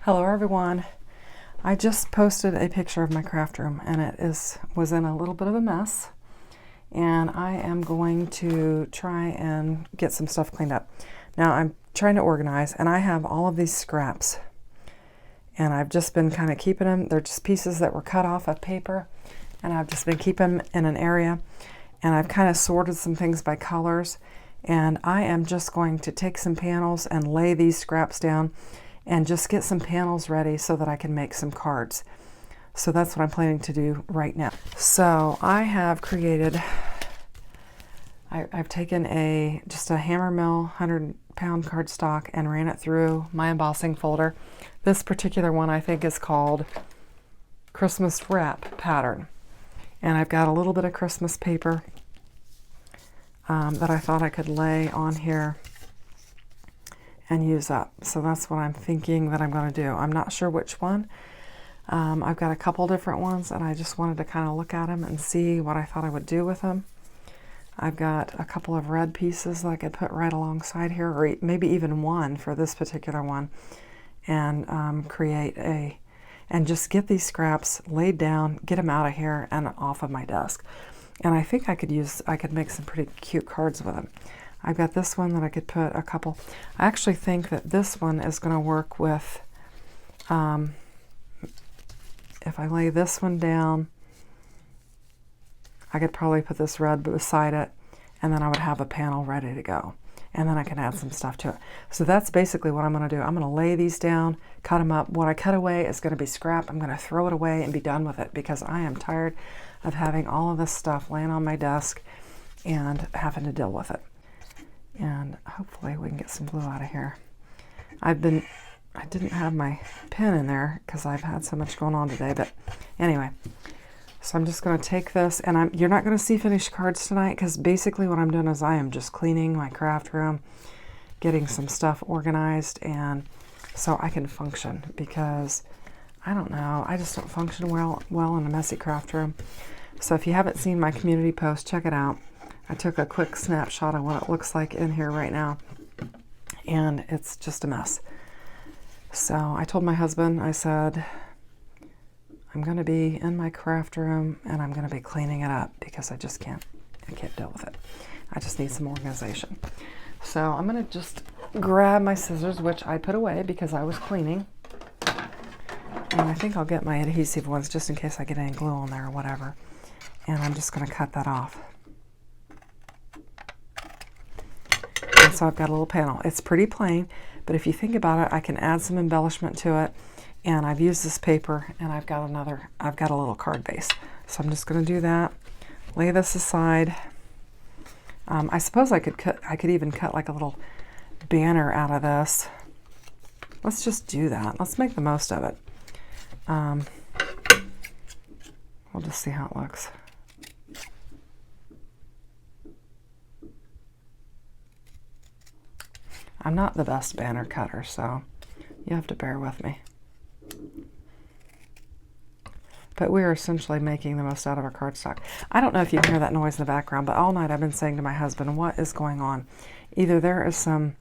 Hello everyone. I just posted a picture of my craft room and it was in a little bit of a mess, and I am going to try and get some stuff cleaned up. Now I'm trying to organize, and I have all of these scraps and I've just been kind of keeping them. They're just pieces that were cut off of paper, and I've just been keeping them in an area, and I've kind of sorted some things by colors, and I am just going to take some panels and lay these scraps down and just get some panels ready so that I can make some cards. So that's what I'm planning to do right now. So I have created, I've taken just a hammer mill 100-pound cardstock and ran it through my embossing folder. This particular one I think is called Christmas Wrap Pattern. And I've got a little bit of Christmas paper that I thought I could lay on here and use up. So that's what I'm thinking that I'm going to do. I'm not sure which one. I've got a couple different ones, and I just wanted to kind of look at them and see what I thought I would do with them. I've got a couple of red pieces that I could put right alongside here, or maybe even one for this particular one, and and just get these scraps laid down, get them out of here and off of my desk. And I think I could make some pretty cute cards with them. I've got this one that I could put a couple. I actually think that this one is going to work with, if I lay this one down, I could probably put this red beside it, and then I would have a panel ready to go. And then I can add some stuff to it. So that's basically what I'm going to do. I'm going to lay these down, cut them up. What I cut away is going to be scrap. I'm going to throw it away and be done with it, because I am tired of having all of this stuff laying on my desk and having to deal with it. And hopefully we can get some glue out of here. I didn't have my pen in there because I've had so much going on today, but anyway. So I'm just going to take this, and you're not going to see finished cards tonight, because basically what I'm doing is I am just cleaning my craft room, getting some stuff organized, and so I can function, because I don't know, I just don't function well in a messy craft room. So if you haven't seen my community post, check it out. I took a quick snapshot of what it looks like in here right now, and it's just a mess. So I told my husband, I said, I'm going to be in my craft room and I'm going to be cleaning it up, because I can't deal with it. I just need some organization. So I'm going to just grab my scissors, which I put away because I was cleaning. And I think I'll get my adhesive ones just in case I get any glue on there or whatever. And I'm just going to cut that off. And so I've got a little panel. It's pretty plain, but if you think about it, I can add some embellishment to it. And I've used this paper, and I've got a little card base. So I'm just going to do that. Lay this aside. I suppose I could even cut like a little banner out of this. Let's just do that. Let's make the most of it. We'll just see how it looks. I'm not the best banner cutter, so you have to bear with me. But we're essentially making the most out of our cardstock. I don't know if you can hear that noise in the background, but all night I've been saying to my husband, what is going on? Either there is some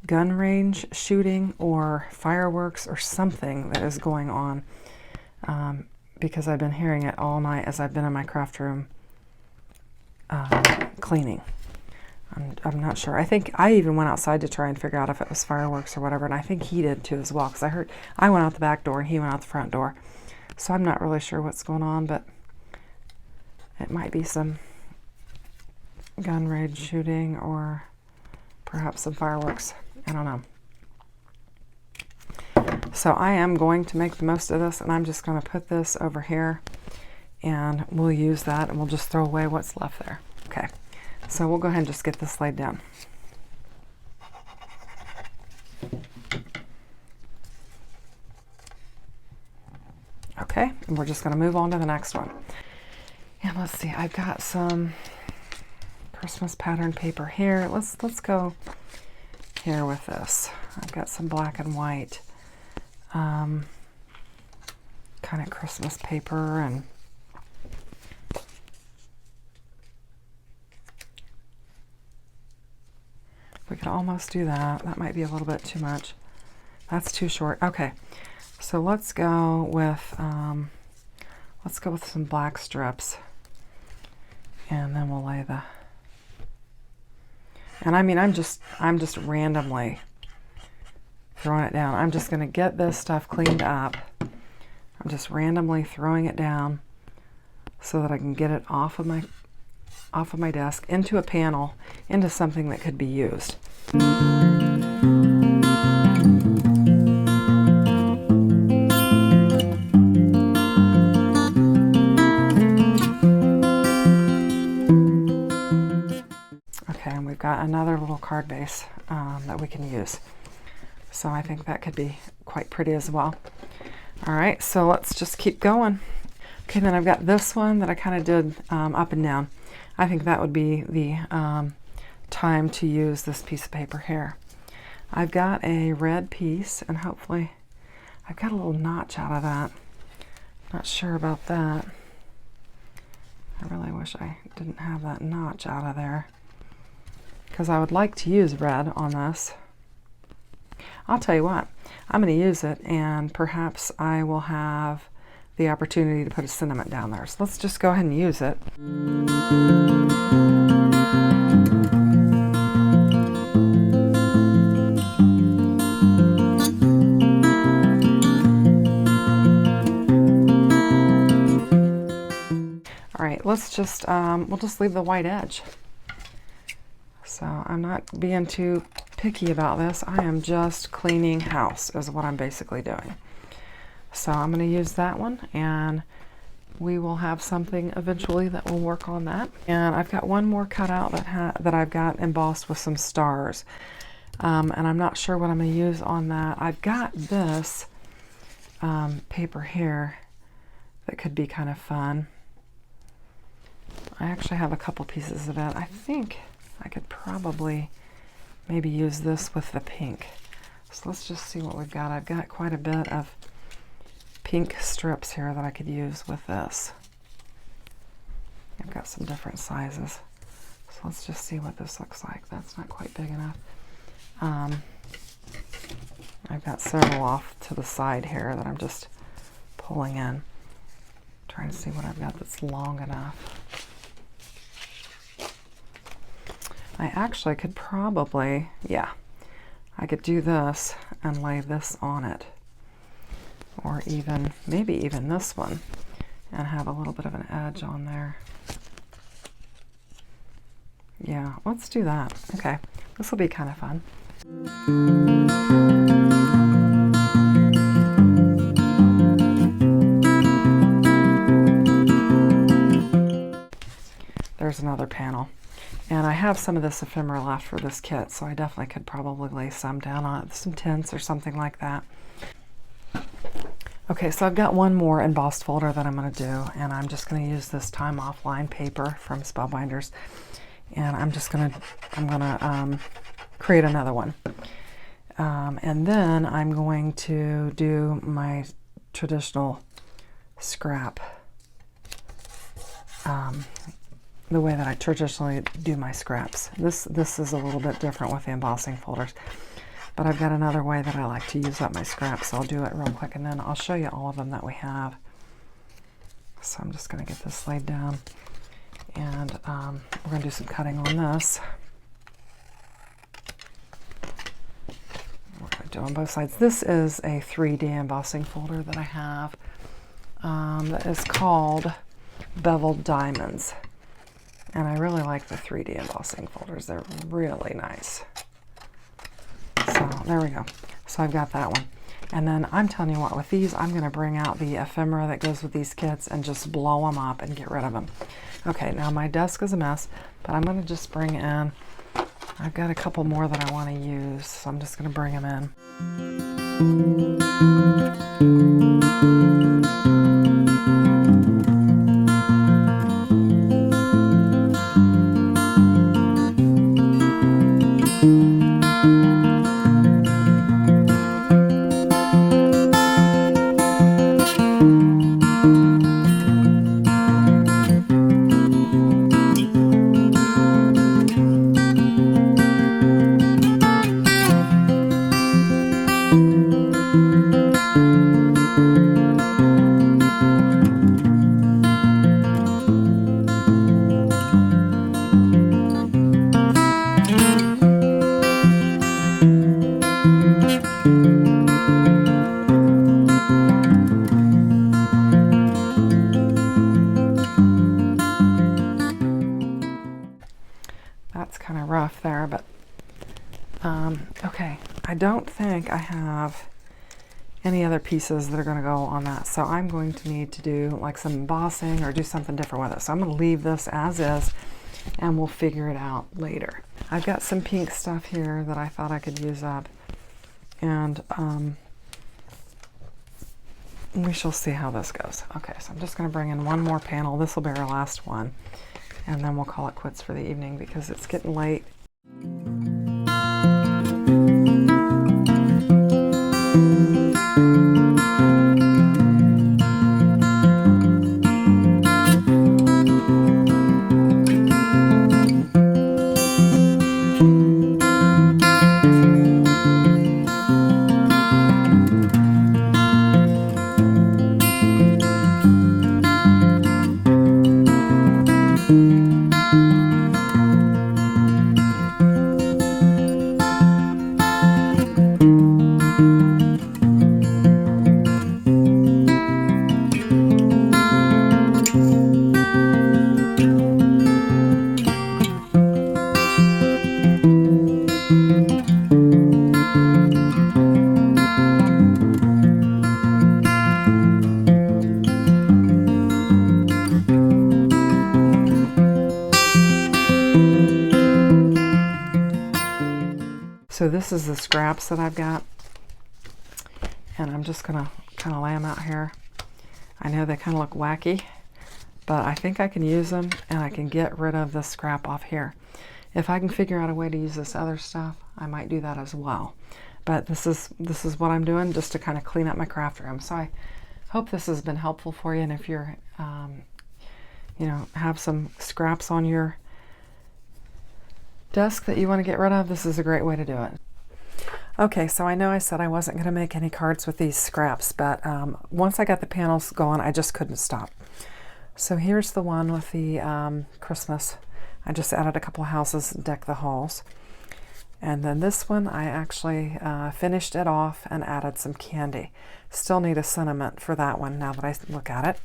gun range shooting or fireworks or something that is going on, because I've been hearing it all night as I've been in my craft room cleaning. I'm not sure. I think I even went outside to try and figure out if it was fireworks or whatever, and I think he did too as well, because I went out the back door and he went out the front door. So I'm not really sure what's going on, but it might be some gun range shooting or perhaps some fireworks. I don't know. So I am going to make the most of this, and I'm just going to put this over here, and we'll use that, and we'll just throw away what's left there. Okay. So we'll go ahead and just get this laid down. Okay, and we're just going to move on to the next one. And let's see, I've got some Christmas pattern paper here. Let's go here with this. I've got some black and white kind of Christmas paper, and we could almost do that. That might be a little bit too much. That's too short. Okay, so let's go with some black strips, and then we'll lay the. And I mean, I'm just randomly throwing it down. I'm just going to get this stuff cleaned up. I'm just randomly throwing it down so that I can get it off of my desk into a panel, into something that could be used. Okay, and we've got another little card base that we can use. So I think that could be quite pretty as well. All right, so let's just keep going. Okay, then I've got this one that I kind of did up and down. I think that would be the time to use this piece of paper here. I've got a red piece, and hopefully I've got a little notch out of that. Not sure about that. I really wish I didn't have that notch out of there, because I would like to use red on this. I'll tell you what, I'm going to use it, and perhaps I will have the opportunity to put a sentiment down there. So let's just go ahead and use it. All right, let's just, we'll just leave the white edge. So I'm not being too picky about this. I am just cleaning house is what I'm basically doing. So I'm going to use that one, and we will have something eventually that will work on that. And I've got one more cut out that I've got embossed with some stars. And I'm not sure what I'm going to use on that. I've got this paper here that could be kind of fun. I actually have a couple pieces of it. I think I could probably maybe use this with the pink. So let's just see what we've got. I've got quite a bit of pink strips here that I could use with this. I've got some different sizes. So let's just see what this looks like. That's not quite big enough. I've got several off to the side here that I'm just pulling in. Trying to see what I've got that's long enough. I actually could probably, yeah, I could do this and lay this on it. Or even, maybe even this one, and have a little bit of an edge on there. Yeah, let's do that. Okay, this will be kind of fun. There's another panel. And I have some of this ephemera left for this kit, so I definitely could probably lay some down on it, some tints or something like that. Okay, so I've got one more embossed folder that I'm going to do, and I'm just going to use this Time Offline paper from Spellbinders, and I'm going to create another one. And then I'm going to do my traditional scrap, the way that I traditionally do my scraps. This is a little bit different with the embossing folders, but I've got another way that I like to use up my scraps, so I'll do it real quick, and then I'll show you all of them that we have. So I'm just going to get this laid down, and we're going to do some cutting on this. We're going to do on both sides. This is a 3D embossing folder that I have that is called Beveled Diamonds. And I really like the 3D embossing folders. They're really nice. So there we go. So I've got that one. And then I'm telling you what, with these, I'm going to bring out the ephemera that goes with these kits and just blow them up and get rid of them. Okay, now my desk is a mess, but I'm going to just bring in, I've got a couple more that I want to use, so I'm just going to bring them in. there, but okay, I don't think I have any other pieces that are going to go on that, so I'm going to need to do like some embossing or do something different with it. So I'm going to leave this as is, and we'll figure it out later. I've got some pink stuff here that I thought I could use up, and we shall see how this goes. Okay, so I'm just going to bring in one more panel. This will be our last one, and then we'll call it quits for the evening because it's getting late. So this is the scraps that I've got, and I'm just gonna kind of lay them out here. I know they kind of look wacky, but I think I can use them, and I can get rid of the scrap off here. If I can figure out a way to use this other stuff, I might do that as well. But this is what I'm doing just to kind of clean up my craft room. So I hope this has been helpful for you, and if you're you know, have some scraps on your desk that you want to get rid of, this is a great way to do it. Okay, so I know I said I wasn't going to make any cards with these scraps, but once I got the panels going, I just couldn't stop. So here's the one with the Christmas. I just added a couple of houses, deck the halls. And then this one, I actually finished it off and added some candy. Still need a sentiment for that one now that I look at it.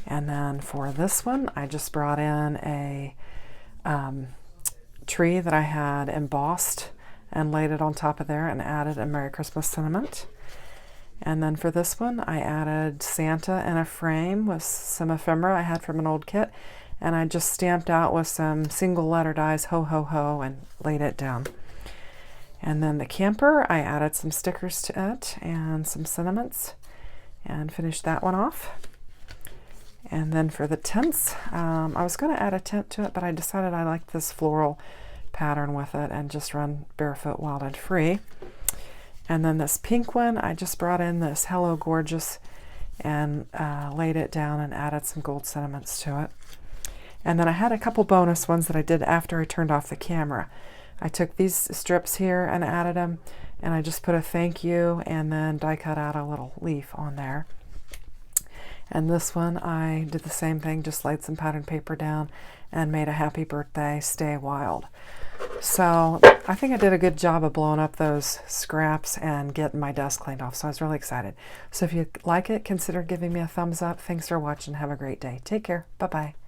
And then for this one, I just brought in a tree that I had embossed and laid it on top of there and added a Merry Christmas sentiment. And then for this one, I added Santa in a frame with some ephemera I had from an old kit, and I just stamped out with some single letter dies, ho ho ho, and laid it down. And then the camper, I added some stickers to it and some sentiments and finished that one off. And then for the tents, I was going to add a tent to it, but I decided I liked this floral pattern with it and just run barefoot, wild and free. And then this pink one, I just brought in this Hello Gorgeous and laid it down and added some gold sentiments to it. And then I had a couple bonus ones that I did after I turned off the camera. I took these strips here and added them, and I just put a thank you and then die cut out a little leaf on there. And this one, I did the same thing, just laid some pattern paper down and made a happy birthday, stay wild. So I think I did a good job of blowing up those scraps and getting my desk cleaned off. So I was really excited. So if you like it, consider giving me a thumbs up. Thanks for watching. Have a great day. Take care. Bye-bye.